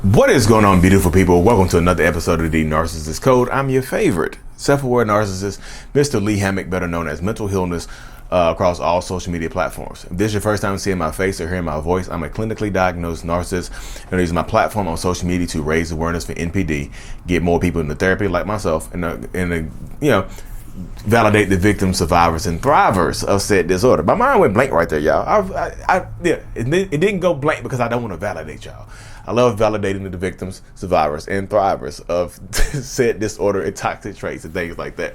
What is going on, beautiful people? Welcome to another episode of the Narcissists Code. I'm your favorite self-aware narcissist, Mr. Lee Hammock, better known as Mental Illness, across all social media platforms. If this is your first time seeing my face or hearing my voice, I'm a clinically diagnosed narcissist, and I use my platform on social media to raise awareness for NPD, get more people into therapy like myself, and validate the victims, survivors, and thrivers of said disorder. My mind went blank right there, y'all. It didn't go blank because I don't want to validate y'all. I love validating the victims, survivors, and thrivers of said disorder and toxic traits and things like that.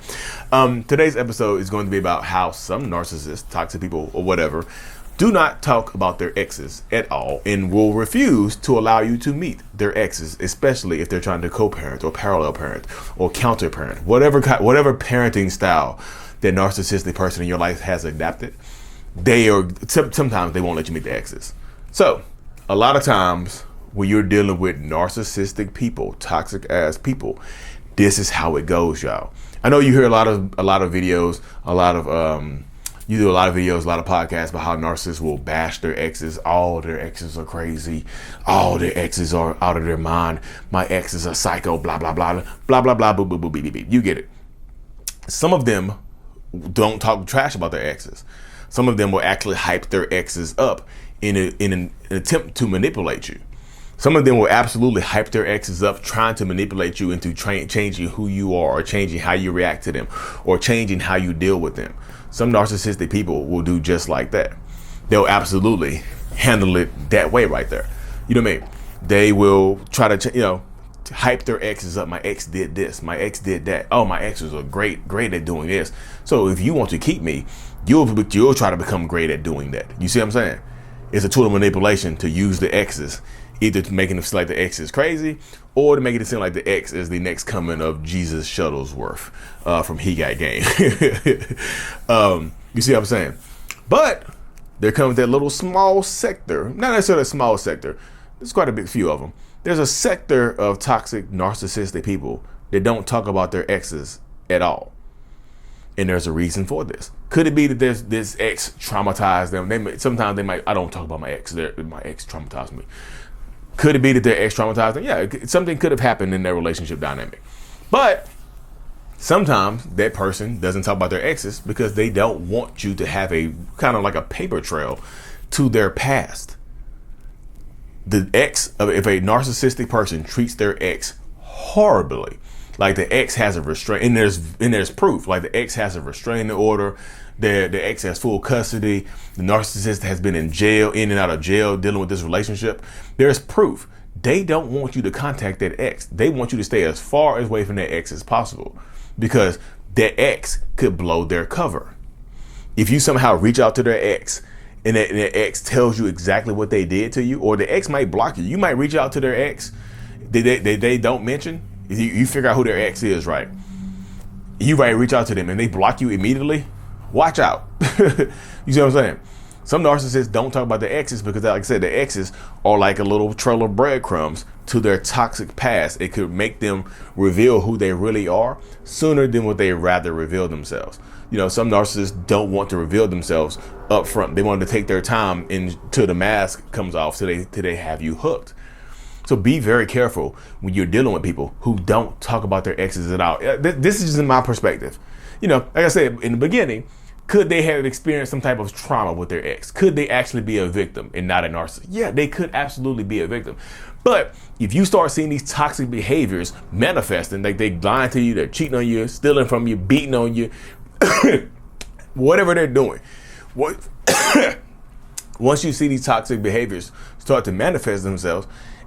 Today's episode is going to be about how some narcissists, toxic people, or whatever, do not talk about their exes at all and will refuse to allow you to meet their exes, especially if they're trying to co-parent or parallel parent or counter-parent, whatever parenting style that narcissistic person in your life has adapted. Sometimes they won't let you meet the exes. So a lot of times when you're dealing with narcissistic people, toxic ass people, this is how it goes, y'all. I know you hear a lot of videos, you do a lot of videos, a lot of podcasts about how narcissists will bash their exes. All their exes are crazy. All their exes are out of their mind. My ex is a psycho, blah, blah, blah, blah, blah, blah, boo, boo, boo, boo, boo, boo. You get it. Some of them don't talk trash about their exes. Some of them will actually hype their exes up in an attempt to manipulate you. Some of them will absolutely hype their exes up, trying to manipulate you into changing who you are, or changing how you react to them, or changing how you deal with them. Some narcissistic people will do just like that. They'll absolutely handle it that way right there. You know what I mean? They will try to, hype their exes up. My ex did this. My ex did that. Oh, my exes are great at doing this. So if you want to keep me, you'll try to become great at doing that. You see what I'm saying? It's a tool of manipulation to use the exes, either to making it seem like the ex is crazy, or to make it seem like the ex is the next coming of Jesus Shuttlesworth from He Got Game. You see what I'm saying? But there comes that little small sector, not necessarily a small sector, there's quite a big few of them. There's a sector of toxic narcissistic people that don't talk about their exes at all. And there's a reason for this. Could it be that this ex traumatized them? Sometimes they might, I don't talk about my ex, my ex traumatized me. Could it be that their ex traumatized them? Yeah, something could have happened in their relationship dynamic. But sometimes that person doesn't talk about their exes because they don't want you to have a kind of like a paper trail to their past. The ex, if a narcissistic person treats their ex horribly, like the ex has a restraint, and there's proof, like the ex has a restraining order, the ex has full custody, the narcissist has been in and out of jail dealing with this relationship, there's proof. They don't want you to contact that ex. They want you to stay as far away from that ex as possible, because that ex could blow their cover. If you somehow reach out to their ex and that ex tells you exactly what they did to you, or the ex might block you. You might reach out to their ex they don't mention. You figure out who their ex is, right? You might reach out to them and they block you immediately. Watch out. You see what I'm saying? Some narcissists don't talk about their exes because, like I said, their exes are like a little trail of breadcrumbs to their toxic past. It could make them reveal who they really are sooner than what they rather reveal themselves. Some narcissists don't want to reveal themselves up front. They want to take their time until the mask comes off, till they have you hooked. So be very careful when you're dealing with people who don't talk about their exes at all. This is just in my perspective. Like I said in the beginning, could they have experienced some type of trauma with their ex? Could they actually be a victim and not a narcissist? Yeah, they could absolutely be a victim. But if you start seeing these toxic behaviors manifesting, like they lying to you, they're cheating on you, stealing from you, beating on you, whatever they're doing, once you see these toxic behaviors start to manifest themselves,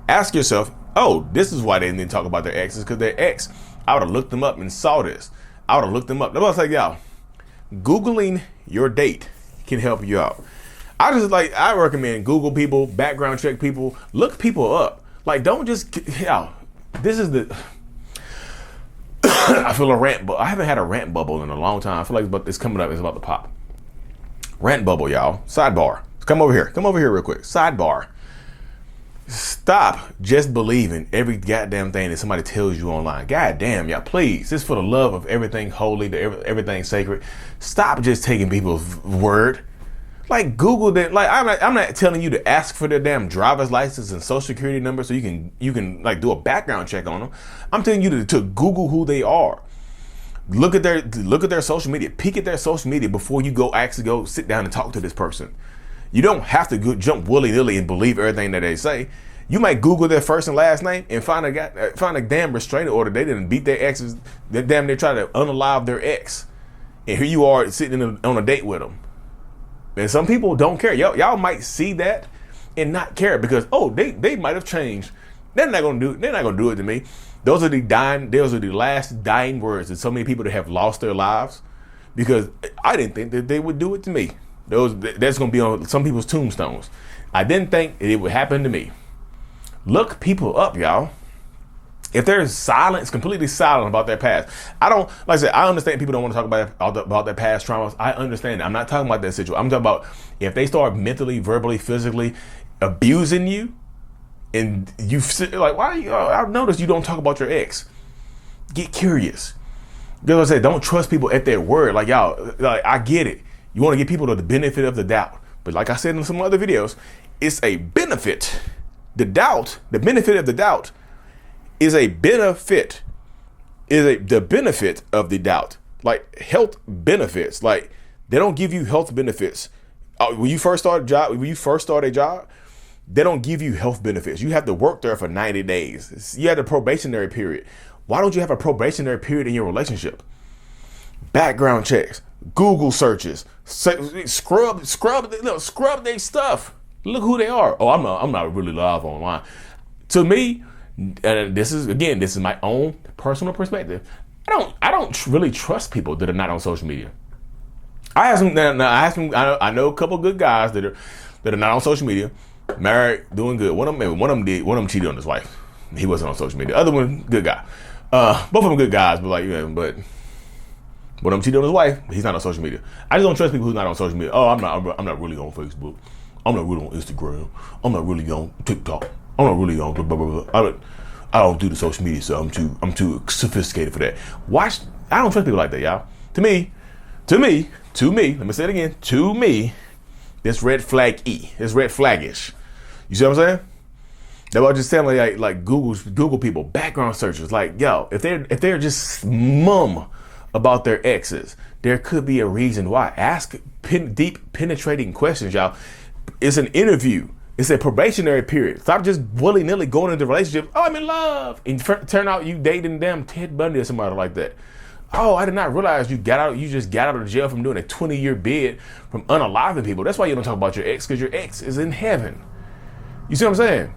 ask yourself, oh, this is why they didn't talk about their exes, because their ex, I would have looked them up and saw this. I would have looked them up. I was like, y'all, Googling your date can help you out. I recommend Google people, background check people, look people up. Like, don't just, this is the, I feel a rant, but I haven't had a rant bubble in a long time. I feel like it's coming up, it's about to pop. Rant bubble, y'all. Sidebar. Come over here real quick. Sidebar. Stop just believing every goddamn thing that somebody tells you online. God damn, y'all, please, just for the love of everything holy, everything sacred, stop just taking people's word. Like Google that. Like I'm not telling you to ask for their damn driver's license and social security number so you can like do a background check on them. I'm telling you to Google who they are. Look at their social media. Peek at their social media before you actually go sit down and talk to this person. You don't have to jump willy-nilly and believe everything that they say. You might Google their first and last name and find a damn restraining order. They didn't beat their exes. They damn near try to unalive their ex. And here you are sitting on a date with them. And some people don't care. Y'all might see that and not care because they might have changed. They're not gonna do it to me. Those are the last dying words of so many people that have lost their lives because I didn't think that they would do it to me. That's gonna be on some people's tombstones. I didn't think it would happen to me. Look people up, y'all. If they're completely silent about their past, like I said, I understand people don't want to talk about their past traumas. I understand. I'm not talking about that situation. I'm talking about if they start mentally, verbally, physically abusing you, and you like, why are you? I've noticed you don't talk about your ex. Get curious. Because I said, don't trust people at their word. Like y'all, like I get it. You want to give people the benefit of the doubt, but like I said in some other videos, it's a benefit. The benefit of the doubt is a benefit. The benefit of the doubt, like health benefits. Like they don't give you health benefits when you first start a job. They don't give you health benefits. You have to work there for 90 days. You had a probationary period. Why don't you have a probationary period in your relationship? Background checks, Google searches, scrub their stuff. Look who they are. Oh, I'm not really live online. To me, this is my own personal perspective. I don't really trust people that are not on social media. I know a couple good guys that are not on social media. Married, doing good. One of them cheated on his wife. He wasn't on social media. The other one, good guy. Both of them good guys, but but one of them cheated on his wife. He's not on social media. I just don't trust people who's not on social media. Oh, I'm not really on Facebook. I'm not really on Instagram. I'm not really on TikTok. I'm not really on blah blah blah. I don't do the social media, so I'm too sophisticated for that. I don't trust people like that, y'all. To me. Let me say it again. To me, this red flag It's red flaggish. You see what I'm saying? That's what I'm just saying. Like Google people, background searchers. Like yo, if they're just mum about their exes, there could be a reason why. Ask deep, penetrating questions, y'all. It's an interview. It's a probationary period. Stop just willy-nilly going into relationships. Oh, I'm in love. And turn out you dating damn Ted Bundy or somebody like that. Oh, I did not realize you just got out of jail from doing a 20-year bid from unaliving people. That's why you don't talk about your ex, because your ex is in heaven. You see what I'm saying?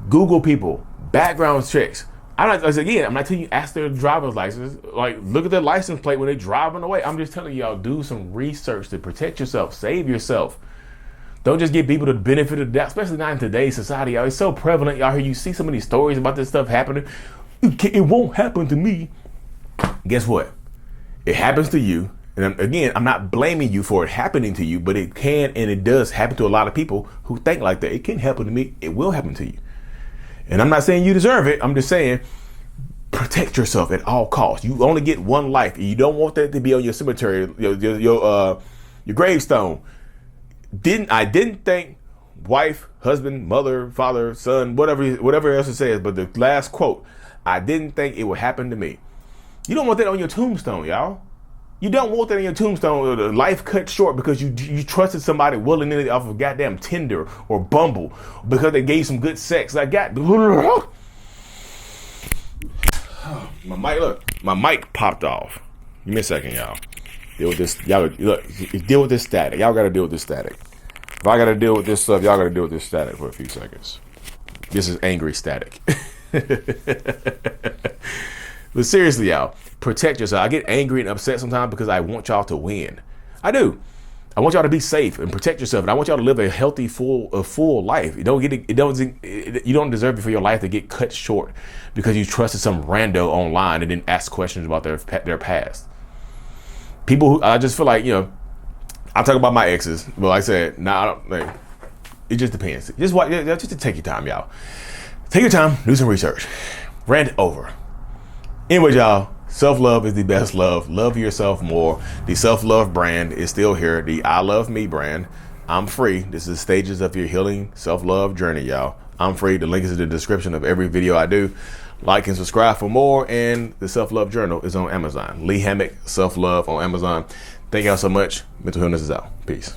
Google people, background checks. I'm not telling you ask their driver's license. Like, look at their license plate when they're driving away. I'm just telling y'all, do some research to protect yourself, save yourself. Don't just give people the benefit of the doubt, especially not in today's society, y'all. It's so prevalent, y'all. Here you see some of these stories about this stuff happening. It won't happen to me. Guess what? It happens to you. And again, I'm not blaming you for it happening to you, but it can and it does happen to a lot of people who think like that. It can happen to me. It will happen to you. And I'm not saying you deserve it. I'm just saying protect yourself at all costs. You only get one life. And you don't want that to be on your cemetery, your gravestone. I didn't think wife, husband, mother, father, son, whatever else it says, but the last quote, I didn't think it would happen to me. You don't want that on your tombstone, y'all. You don't want that on your tombstone, or life cut short because you trusted somebody willy-nilly off of goddamn Tinder or Bumble because they gave some good sex. Like, my mic popped off. Give me a second, y'all. Deal with this. Y'all deal with this static. Y'all gotta deal with this static. If I gotta deal with this stuff, y'all gotta deal with this static for a few seconds. This is angry static. But seriously, y'all, protect yourself. I get angry and upset sometimes because I want y'all to win. I do. I want y'all to be safe and protect yourself, and I want y'all to live a healthy, full life. You don't deserve it for your life to get cut short because you trusted some rando online and didn't ask questions about their past. People who I just feel like, I talk about my exes, but like I said, I don't. Like, it just depends. Just take your time, y'all. Take your time, do some research. Rant over. Anyway, y'all, self-love is the best love. Love yourself more. The self-love brand is still here. The I Love Me brand. I'm free. This is stages of your healing self-love journey, y'all. I'm free. The link is in the description of every video I do. Like and subscribe for more. And the Self-Love Journal is on Amazon. Lee Hammock, Self-Love on Amazon. Thank y'all so much. Mental Healness is out. Peace.